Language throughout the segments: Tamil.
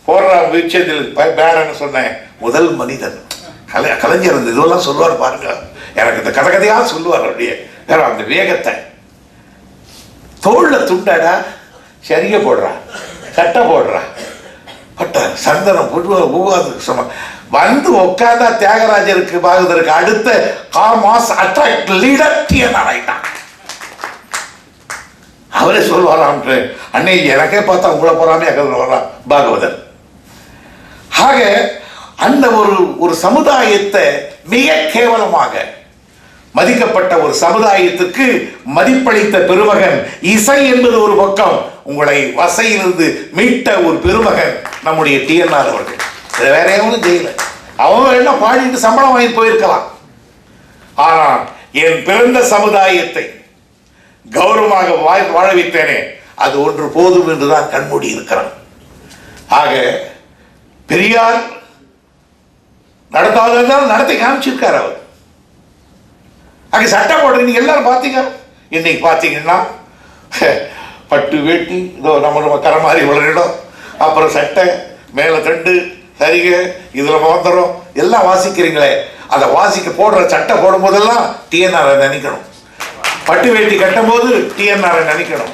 போடுற விஷயத்தில் பேரன்னு சொன்னேன். முதல் மனிதன் கலைஞர் இந்த இதெல்லாம் சொல்லுவார் பாருங்க. எனக்கு இந்த கதையா சொல்லுவார். அப்படியே வேற அந்த வேகத்தை தோல்ல துண்டடா சரிக போடுறா, சட்டை போடுறா, பட்ட சந்தனம் போடுவாது வந்து உட்கார்ந்தா தியாகராஜருக்கு பாகதருக்கு அடுத்த காமாஸ் அட்ராக்ட் லீடர் டிஎன்ஆர் ஆயிட்டான். அவரே சொல்வாராம், அன்னை எனக்கே பார்த்தா உங்களை போறாமே வர்றான் பாகவதர். ஆக அந்த ஒரு சமுதாயத்தை மிக கேவலமாக மதிக்கப்பட்ட ஒரு சமுதாயத்துக்கு மதிப்பளித்த பெருமகன். இசை என்பது ஒரு பக்கம், உங்களை வசையிலிருந்து மீட்ட ஒரு பெருமகன் நம்முடைய டிஎன்ஆர் அவர்கள். வேற எவனும் செய்யல. அவங்க என்ன பாடிட்டு சம்பளம் வாங்கி போயிருக்கலாம். ஆனா என் பிறந்த சமுதாயத்தை கௌரவமாக வாழ வைத்தேனே, அது ஒன்று போதும் என்றுதான் கண்மூடி இருக்கிறான். ஆக பெரியார் நடத்தாதான் நடத்தி காமிச்சிருக்கார் அவர். அங்கே சட்டை போடுறது நீங்க எல்லாரும் பார்த்தீங்க. இன்னைக்கு பார்த்தீங்கன்னா பட்டு வேட்டி, இதோ நம்ம கரமாரி வளரிடம், அப்புறம் சட்டை மேலே தண்டு சரிக இதில் மாத்திரம் எல்லாம் வாசிக்கிறீங்களே. அதை வாசிக்க போடுற சட்டை போடும் போதெல்லாம் டிஎன்ஆரை நினைக்கணும். பட்டு வேட்டி கட்டும் போது டிஎன்ஆரை நினைக்கணும்.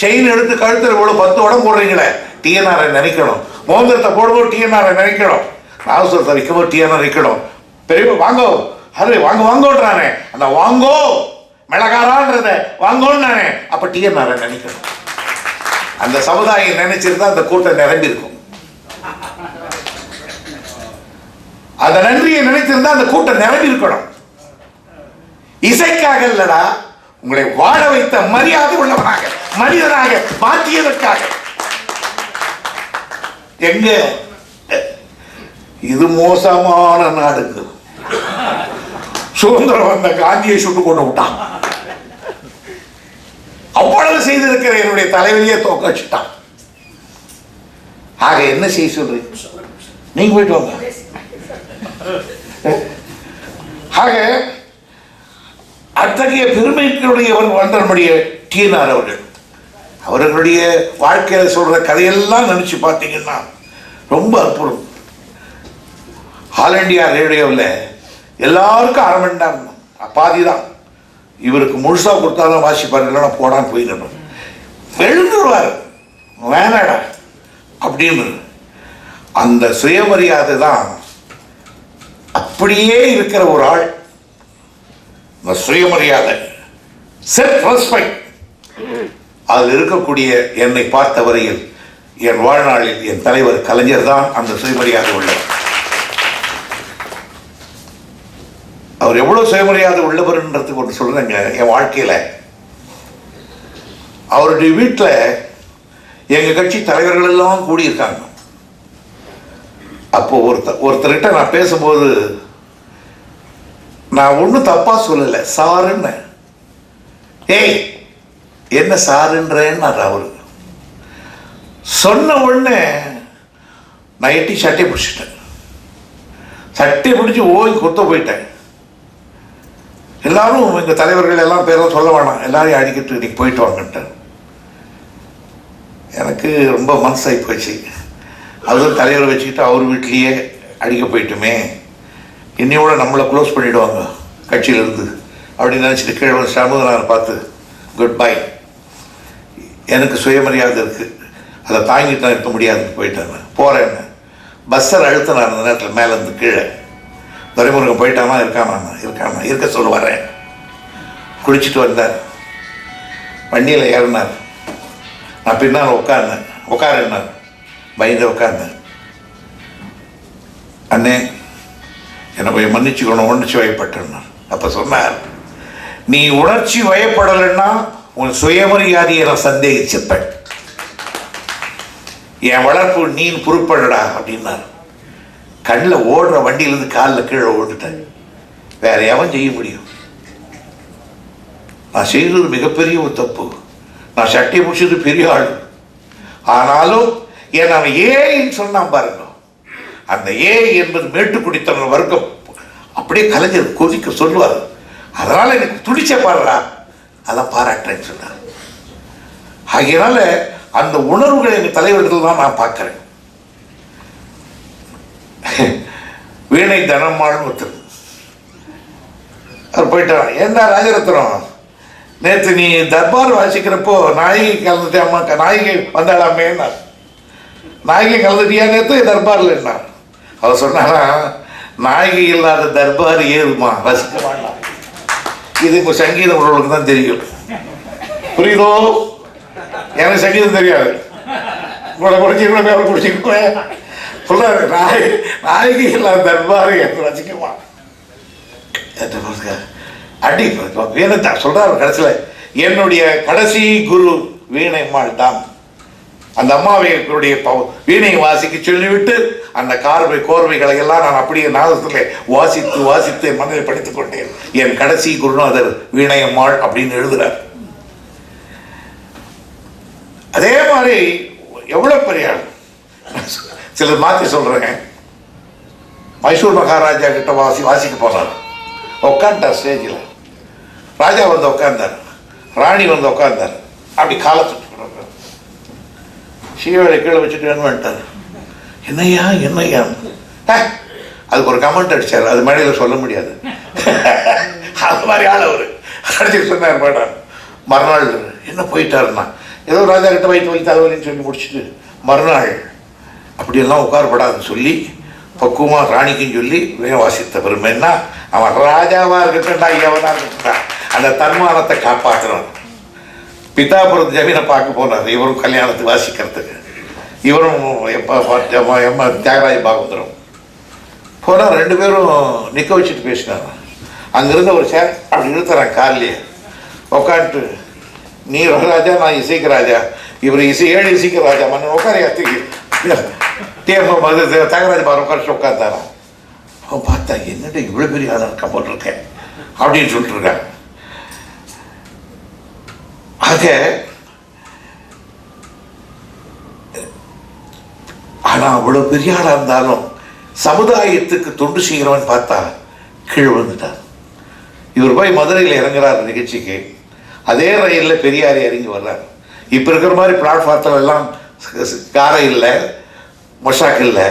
செயின் எடுத்து கழுத்தில் இவ்வளோ 10 உடம்பு போடுறீங்களே, டிஎன்ஆரை நினைக்கணும். மோதிரத்தை போடும்போது டிஎன்ஆரை நினைக்கணும். அவசரத்தை வைக்கும்போது டிஎன்ஆர் வைக்கணும். பெரிய வாங்கோ அது வாங்க வாங்கோன்றானே, அந்த வாங்கோ மிளகாரான்றத வாங்கோன்னு நானே, அப்ப டிஎன்ஆரை நினைக்கணும். அந்த சமுதாயம் நினைச்சிருந்தா அந்த கூட்டம் நிரம்பி இருக்கும். அந்த நன்றியை நினைத்திருந்தா அந்த கூட்டம் நிரம்பி இருக்கணும். இசைக்காக இல்லடா, உங்களை வாழ வைத்த மரியாதை உள்ளவனாக மனிதனாக மாற்றியதற்காக. எங்க இது மோசமான நாடுக்கு சுதந்திரம் வந்த காந்தியை சுட்டு கொண்டு விட்டான். அவ்வளவு செய்திருக்கிற என்னுடைய தலைவலியே தோக்க வச்சுட்டான். ஆக என்ன செய்ய சொல்றீங்க? நீங்க போயிட்டு வாங்க. ஆக அத்தகைய பெருமைகளுடையவர் வந்தனுடைய டிஎன்ஆர் அவர்களுடைய வாழ்க்கையில சொல்ற கதையெல்லாம் நினைச்சு பார்த்தீங்கன்னா ரொம்ப அற்புதம். ஆல் இண்டியா ரேடியோவில் எல்லாருக்கும் 1/2 மணி நேரம் தான், பாதி தான். இவருக்கு முழுசா கொடுத்தாதான் வாசிப்பார், இல்லைன்னா போடான்னு போயிடணும். எழுந்துருவார் வேணாடா அப்படின்னு. அந்த சுயமரியாதை தான் அப்படியே இருக்கிற ஒரு ஆள். இந்த சுயமரியாதை, செல்ஃப் ரெஸ்பெக்ட், அதில் இருக்கக்கூடிய என்னை பார்த்த வரையில் என் வாழ்நாளில் என் தலைவர் கலைஞர் தான் அந்த சுயமரியாதை உள்ளவர். அவர் எவ்வளவு சுயமரியாதை உள்ளவர்ன்றதுக்கு ஒன்று சொல்றேங்க. என் வாழ்க்கையில அவருடைய வீட்டில் எங்க கட்சி தலைவர்கள் எல்லாம் கூடியிருக்காங்க. அப்போ ஒருத்தர்கிட்ட நான் பேசும்போது நான் ஒன்றும் தப்பா சொல்லலை, சாருன்னு. ஏய் என்ன சாருன்றேன்னு அவரு சொன்ன உடனே நான் எட்டி சட்டை பிடிச்சிட்டேன். சட்டை பிடிச்சி ஓய் கொத்த போயிட்டேன். எல்லாரும் எங்கள் தலைவர்கள் எல்லாம் பேரெல்லாம் சொல்ல வேணாம், எல்லாரையும் அடிக்கிட்டு இன்னைக்கு போயிட்டு வாங்கன்ட்டு. எனக்கு ரொம்ப மனசாகி போச்சு. அதுவும் தலைவரை வச்சுக்கிட்டு அவர் வீட்லேயே அடிக்க போயிட்டுமே, இன்னையோட நம்மளை க்ளோஸ் பண்ணிவிடுவாங்க கட்சியிலேருந்து அப்படின்னு நினச்சிட்டு கீழே சமூகநாதனை பார்த்து குட் பை. எனக்கு சுயமரியாதை இருக்குது, அதை தாங்கிட்டு தான் இருக்க முடியாதுன்னு போயிட்டாங்க. போகிறேன்னு பஸ்ஸர் அழுத்தினார் அந்த நேரத்தில் மேலேருந்து கீழே. துரைமுருகன் போயிட்டானா இருக்கானா இருக்க சொல்லுவார். குளிச்சுட்டு வந்தார், வண்டியில் ஏறினார். நான் பின்னால் உட்காருன்னார். பயந்து உட்கார்ந்தேன். அண்ணே என்னை போய் மன்னிச்சுக்கணும், உணர்ச்சி வயப்பட்டேன்னார். அப்போ சொன்னார், நீ உணர்ச்சி வயப்படலைன்னா உன் சுயமரியாதையை நான் சந்தேகிச்சிருப்பேன். என் வளர்ப்பு நீ பொறுப்படடா அப்படின்னார். கண்ணில் ஓடுற வண்டியிலேருந்து காலில் கீழே ஓட்டுட்டேன். வேற எவன் செய்ய முடியும்? நான் செய்தது மிகப்பெரிய ஒரு தப்பு. நான் சட்டை பிடிச்சது பெரிய ஆள். ஆனாலும் ஏன் அவன் ஏன்னு சொன்னான் பாருங்க. அந்த ஏ என்பது மேட்டுக்குடித்தவன் வர்க்கம் அப்படியே கலைஞர் கொதிக்க சொல்லுவார். அதனால எனக்கு துடிச்ச பாடுறா, அதான் பாராட்டுறேன்னு சொன்னார். ஆகையினால அந்த உணர்வுகளை எங்கள் தலைவர்கள் தான் நான் பார்க்குறேன். வீணை தனம்மாள்னு ஒருத்தர். அவர் போயிட்டான். ஏண்டா ராஜரத்னம், நேற்று நீ தர்பார் வாசிக்கிறப்போ நாயகி கலந்துட்டே, அம்மா நாயகி வந்தாளாமேன்னா, நாயகி கலந்துட்டியா நேற்று தர்பாரில் என்ன? அவர் சொன்னாரா, நாயகி இல்லாத தர்பார் ஏறுமா, ரசிக்க வேண்டாம். இது இப்போ சங்கீதம் உள்ளவங்களுக்கு தான் தெரியும். புரியுதோ? எனக்கு சங்கீதம் தெரியாது. இவ்வளோ குடிச்சிருக்கோம், எவ்வளோ குடிச்சிருக்கோம் சொல்றாரு. நாயகி இல்லாத தர்பார் ஏறு ரசிக்குமா அடி வீணை சொல்றாரு. கடைசியில் என்னுடைய கடைசி குரு வீணைம்மாள் தான். அந்த அம்மாவைய வீணையை வாசிக்க சொல்லிவிட்டு அந்த கோர்வைகளை எல்லாம் நான் அப்படியே நாதத்தில் வாசித்து வாசித்து என் மனதில் படித்துக் கொண்டேன். என் கடைசி குருநாதர் வீணையம்மாள் அப்படின்னு எழுதுறார். அதே மாதிரி எவ்வளவு பெரிய சிலர் மாற்றி சொல்றேன். மைசூர் மகாராஜா கிட்ட வாசிக்க போனார். உட்காந்துட்டார் ஸ்டேஜில். ராஜா வந்து உட்கார்ந்தார், ராணி வந்து உட்கார்ந்தார். அப்படி காலத்து சீவரை கீழே வச்சுட்டு வேணுமான்ட்டார். என்னையா என்னையா அதுக்கு ஒரு கமெண்ட் அடிச்சார். அது மேடையில் சொல்ல முடியாது. அது மாதிரி ஆள் அவர் அடிச்சு சொன்னார். மேடம் மறுநாள் என்ன போயிட்டாருன்னா, ஏதோ ராஜா கிட்ட வயிற்று தலைவலின்னு சொல்லி முடிச்சுட்டு மறுநாள் அப்படியெல்லாம் உட்காரப்படாதுன்னு சொல்லி பக்குவமாக ராணிக்குன்னு சொல்லி வாசித்த பெருமைன்னா, அவன் ராஜாவாக இருக்கட்டா ஐயாவனாக இருக்கட்டா அந்த தன்மானத்தை காப்பாற்றுறான். பிதாபுரம் ஜமீனை பார்க்க போனார். இவரும் கல்யாணத்துக்கு வாசிக்கிறதுக்கு, இவரும் தியாகராஜ பாகவதரும் போனால் 2 பேரும் நிற்க வச்சுட்டு பேசினாங்க. அங்கிருந்த ஒரு சேர் அப்படி இழுத்துறான் கார்லேயே உட்காந்துட்டு, நீ ராஜா, நான் இசைக்கு ராஜா, இவர் 7 இசைக்கு ராஜா, மன்னன் உட்காரையாத்துக்கு தியாகராஜ பாகம் உட்காந்து உட்காந்தாரான். அவன் பார்த்தா என்னட்டு இவ்வளோ பெரிய ஆளாக இருக்க போட்டிருக்கேன் அப்படின்னு சொல்லிட்டு இருக்காங்க. ஆக ஆனால் அவ்வளோ பெரிய ஆளாக இருந்தாலும் சமுதாயத்துக்கு தொண்டு செய்கிறவன் பார்த்தா கீழ் விழுந்துட்டார். இவர் போய் மதுரையில் இறங்குறார் நிகழ்ச்சிக்கு. அதே ரயிலில் பெரியார் இறங்கி வர்றார். இப்போ இருக்கிற மாதிரி பிளாட்ஃபார்த்தில் எல்லாம் காரை இல்லை, மொஷாக் இல்லை,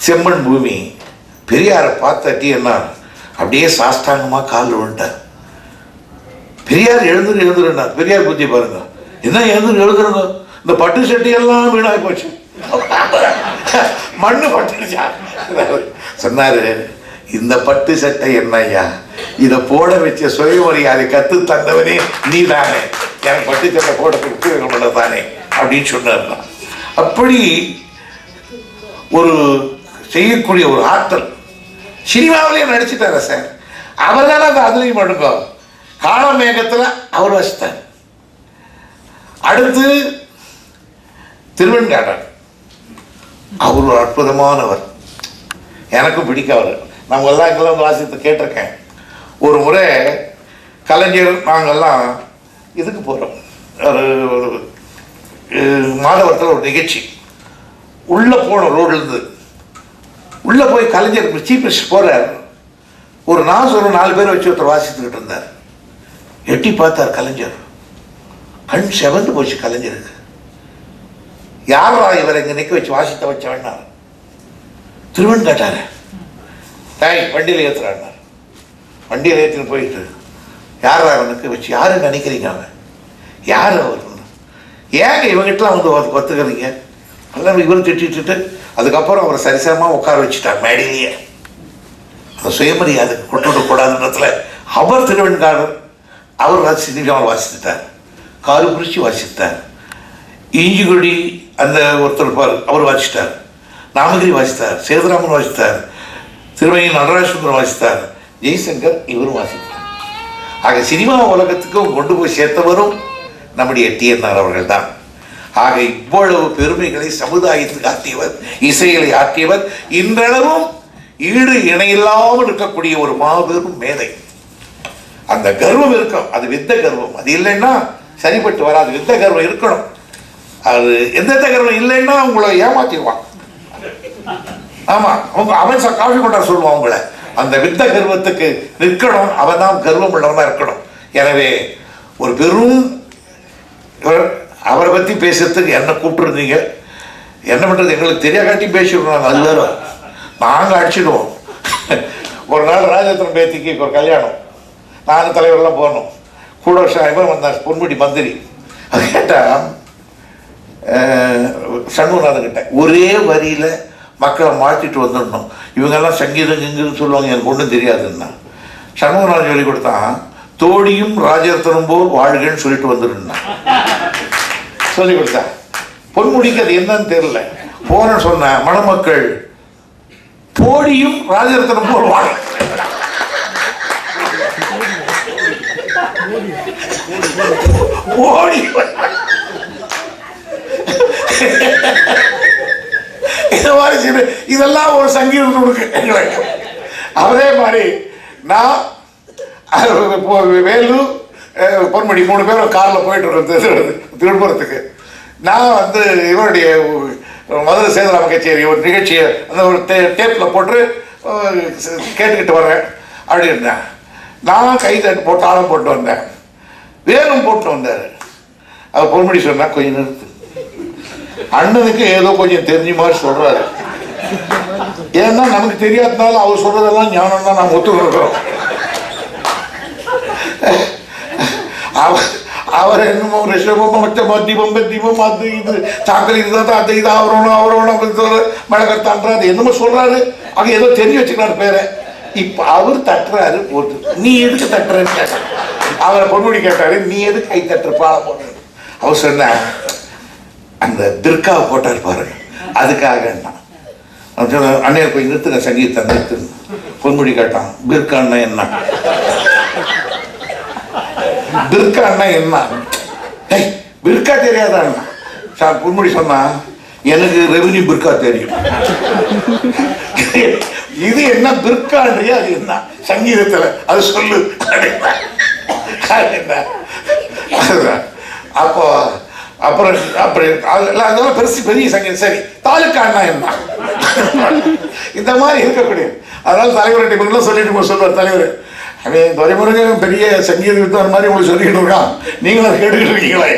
செம்மண் பூமி. பெரியாரை பார்த்தாட்டி என்ன அப்படியே சாஷ்டாங்கமாக காலில் விழுந்தார். பெரியார் எழுந்துருந்தார். பெரியார் புத்தி பாருங்க, என்ன எழுதுருங்க, இந்த பட்டு சட்டியெல்லாம் வீணாகி போச்சு, மண்ணு பட்டுச்சா சொன்னாரு. இந்த பட்டு சட்டை என்னையா, இதை போட வச்ச சுயமரியாதை கத்து தந்தவனே நீ தானே, எனக்கு பட்டு சட்டை போட கொடுத்து தானே அப்படின்னு சொன்னார். அப்படி ஒரு செய்யக்கூடிய ஒரு ஆற்றல் சினிமாவிலேயே நடிச்சுட்டார சார். அவர் தானே அந்த அதுலையும் பண்ணுங்க. காலமேகத்தில் அவர் வசித்தார். அடுத்து திருவெண்காடன், அவர் ஒரு அற்புதமானவர், எனக்கும் பிடிக்கவர். நம்ம எல்லாம் இங்கெல்லாம் வாசித்து கேட்டிருக்கேன். ஒரு முறை கலைஞர் நாங்கள்லாம் இதுக்கு போகிறோம், ஒரு மாதவரத்தில் ஒரு நிகழ்ச்சி. உள்ளே போனோம், ரோட்லேருந்து உள்ளே போய் கலைஞர் சீஃப் மினிஸ்டர் போகிறார். ஒரு நாசூர் 4 பேரை வச்சு ஒருத்தர் வாசித்துக்கிட்டு இருந்தார். எட்டி பார்த்தார் கலைஞர். கண் செவந்து போச்சு கலைஞருக்கு. யாரா இவரை இங்கே நிற்க வச்சு வாசித்த வச்ச வேண்டாம். திருவன் காட்டாரு, தாய் வண்டியில் ஏற்றுறாரு. வண்டியில் ஏற்றின்னு போயிட்டு, யாரா அவனுக்கு வச்சு யாருன்னு நினைக்கிறீங்க, அவன் யார் அவர், ஏங்க இவங்கிட்டலாம் வந்து ஒத்துக்கிறீங்க எல்லாம் இவரும் திட்டிட்டு அதுக்கப்புறம் அவரை சரிசமமாக உட்கார வச்சுட்டார் மேடையிலேயே. அந்த சுயமரியாதை கொட்டுவிடக்கூடாதுன்றதுல அவர் திருவெண்காடர் அவர் வாசித்துட்டார். காருபுரிச்சி வாசித்தார். இஞ்சிகுடி அந்த ஒருத்தர் பார் அவர் வாசித்தார். நாமகிரி வாசித்தார். சேதுராமன் வாசித்தார். திருமணி நடராஜசுந்தரம் வாசித்தார். ஜெய்சங்கர் இவரும் வாசித்தார். ஆக சினிமா உலகத்துக்கும் கொண்டு போய் சேர்த்தவரும் நம்முடைய டிஎன்ஆர் அவர்கள் தான். ஆக இவ்வளவு பெருமைகளை சமுதாயத்துக்கு ஆற்றியவர், இசைகளை ஆற்றியவர், இன்றளவும் ஈடு இணையில்லாமல் இருக்கக்கூடிய ஒரு மாபெரும் மேதை. அந்த கர்வம் இருக்கும், அது வித்த கர்வம். அது இல்லைன்னா சரிப்பட்டு வராது. வித்த கர்வம் இருக்கணும். அது எந்த கர்வம் இல்லைன்னா உங்களை ஏமாத்திடுவான். ஆமா, அவன் காஃபி கொண்டா சொல்லுவான் உங்களை. அந்த வித்த கர்வத்துக்கு நிற்கணும். அவன் தான் கர்வம் உள்ளவனா இருக்கணும். எனவே ஒரு பெரும் அவரை பற்றி பேசுறதுக்கு என்ன கூப்பிட்டுருந்தீங்க, என்ன பண்ணுறது எங்களுக்கு தெரியாக்காட்டி பேசிடுறாங்க. அது வேற நாங்கள் அடிச்சிடுவோம். ஒரு நாள் ராஜரத்னம் பேத்திக்கு ஒரு கல்யாணம், நானும் தலைவரெல்லாம் போனோம். கூட வருஷம் வந்தார் பொன்முடி மந்திரி. அது கேட்டால் சண்முகநாதன் கிட்ட ஒரே வரியில் மக்களை மாற்றிட்டு வந்துடணும், இவங்கெல்லாம் சங்கீதம் இங்குன்னு சொல்லுவாங்க, எனக்கு ஒன்றும் தெரியாதுன்னா. சண்முகநாதன் சொல்லி கொடுத்தான், தோழியும் ராஜரத்னம் போல் வாழ்கன்னு சொல்லிட்டு வந்துருந்தான் சொல்லி கொடுத்தான். பொன்முடிக்கு அது என்னன்னு தெரியல. போன சொன்ன மணமக்கள் தோழியும் ராஜரத்னம் போல் வாழ. இதெல்லாம் ஒரு சங்கீதம். அதே மாதிரி நான் வேலு பொன்முடி 3 பேரும் காரில் போயிட்டு இருக்கோம் திருப்பூரத்துக்கு. நான் வந்து இவருடைய மதுரை சேதுராம கச்சேரி ஒரு நிகழ்ச்சியை அந்த ஒரு டேப்பில் போட்டு கேட்டுக்கிட்டு வர்றேன் அப்படின்னா, நான் கை தட்டு போட்டு ஆழம் போட்டு வந்தேன், வேலும் போட்டு வந்தார். அவர் பொன்முடி சொன்னா, கொஞ்சம் நிறுத்து, அண்ணனுக்கு ஏதோ கொஞ்சம் தெரிஞ்ச மாதிரி சொல்றாரு. ஏன்னா நமக்கு தெரியாதனால அவர் சொல்றதெல்லாம் ஞானம் தான் நாம் ஒத்துக்கிறோம். அவர் என்னமோ ரிஷபம் மச்சம் தீபம் தீபம் அது இது சாக்கல் இதுதான் அது இது அவரோணும் மழக்கத்தான்றாரு, அது என்னமோ சொல்றாரு. அங்கே ஏதோ தெரிஞ்சு வச்சுக்கிறாரு பேரை. இப்போ அவர் தட்டுறாரு போட்டு, நீ எதுக்கு தட்டுறன்னு கேட்டார். அவரை பொன்முடி கேட்டாரு, நீ எதுக்கு கை தட்டுற பாலம் போட்டு. அவர் சொன்ன, அந்த பிற்காவை போட்டார் பாருங்க, அதுக்காக அண்ணன் போய் நிறுத்துங்க, சங்கீதத்தை நிறுத்துங்க. பொன்முடி கேட்டான், பிற்கான்னா என்ன, பிற்கான்னா என்ன, பிற்கா தெரியாதா? பொன்முடி சொன்னா, எனக்கு ரெவன்யூ பிற்கா தெரியும். இது என்ன பிற்கான்றியா, அது என்ன சங்கீதத்துல அது சொல்லு. அப்போ அப்புறம் அதெல்லாம் பெரிய சங்கீதம். சரி, தாலுக்கான்னா என்ன, இந்த மாதிரி இருக்கக்கூடிய. அதனால தலைவர்கிட்ட சொல்லிட்டு சொல்லுவார் தலைவர், அவன் துறைமுருகன் பெரிய சங்கீத வித்வான் மாதிரி உங்களுக்கு சொல்லிக்கிட்டு இருக்கான், நீங்களும் கேட்டுக்கிட்டு இருக்கீங்களா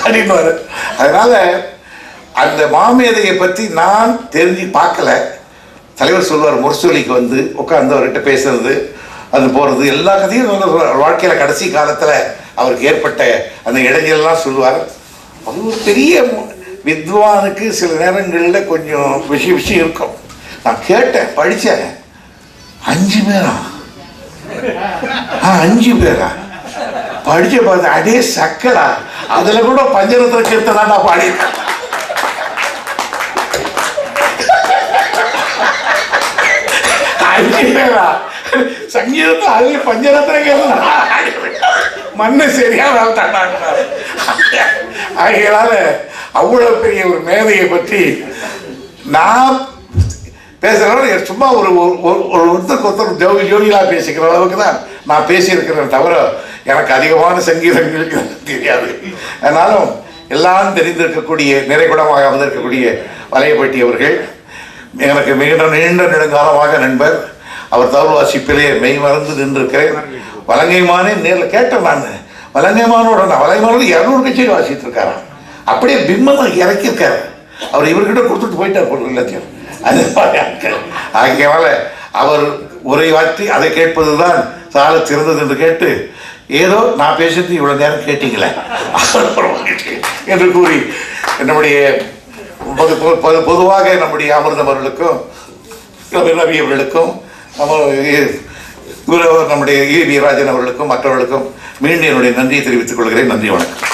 அப்படின்னு. அதனால அந்த மாமேதையை பற்றி நான் தெரிஞ்சு பார்க்கல. தலைவர் சொல்லுவார், முரசொலிக்கு வந்து உட்காந்து அவர்கிட்ட பேசுறது, அது போகிறது, எல்லா கதையும் வாழ்க்கையில் கடைசி காலத்தில் அவருக்கு ஏற்பட்ட அந்த இடைஞ்சல்லாம் சொல்லுவார். அது ஒரு பெரிய வித்வானுக்கு சில நேரங்களில் கொஞ்சம் விஷயம் இருக்கும். நான் கேட்டேன், படித்தேன். 5 பேரா? 5 பேரா படிச்ச பார்த்து, அடே சக்கரா, அதில் கூட பஞ்சரத்ன கீர்த்தனா நான் பாடிட்டேன். சங்கீதத்தை அது பஞ்சரத்ன மண்ணு சரியா வளர்த்தாங்க. ஆகையால அவ்வளவு பெரிய ஒரு மேதையை பற்றி நான் பேசுறவங்க சும்மா ஒரு ஒருத்தருக்கு ஒருத்தர் ஜோடியாக பேசிக்கிற அளவுக்கு தான் நான் பேசியிருக்கிறேன், தவிர எனக்கு அதிகமான சங்கீதங்களுக்கு தெரியாது. அதனாலும் எல்லாம் தெரிந்திருக்கக்கூடிய நிறைகுடமாக வந்திருக்கக்கூடிய வலையப்பட்டி அவர்கள் எனக்கு மிக நீண்ட நெடுங்காலமாக நண்பர். அவர் தவறு வாசிப்பிலே மெய் மறந்து நின்றிருக்கிறேன். வலங்கைமானே நேரில் கேட்டேன் நான், வலங்கைமானோட நான் வலங்கைமானோட 200 கட்சியை வாசிட்டு இருக்காராம். அப்படியே பிம்மம் இறக்கியிருக்காரு. அவர் இவர்கிட்ட கொடுத்துட்டு போயிட்டார் பொருள் எல்லாத்தையும். அது ஆகையால அவர் உரையாற்றி அதை கேட்பது தான் சால சிறந்தது என்று கேட்டு, ஏதோ நான் பேசுறது இவ்வளோ நேரம் கேட்டீங்களே என்று கூறி, நம்முடைய பொதுவாக நம்முடைய அமிர்தம் அவர்களுக்கும் ரவி அவர்களுக்கும் நம்முடைய வி ராஜன் அவர்களுக்கும் மற்றவர்களுக்கும் மீண்டும் என்னுடைய நன்றியை தெரிவித்துக் கொள்கிறேன். நன்றி, வணக்கம்.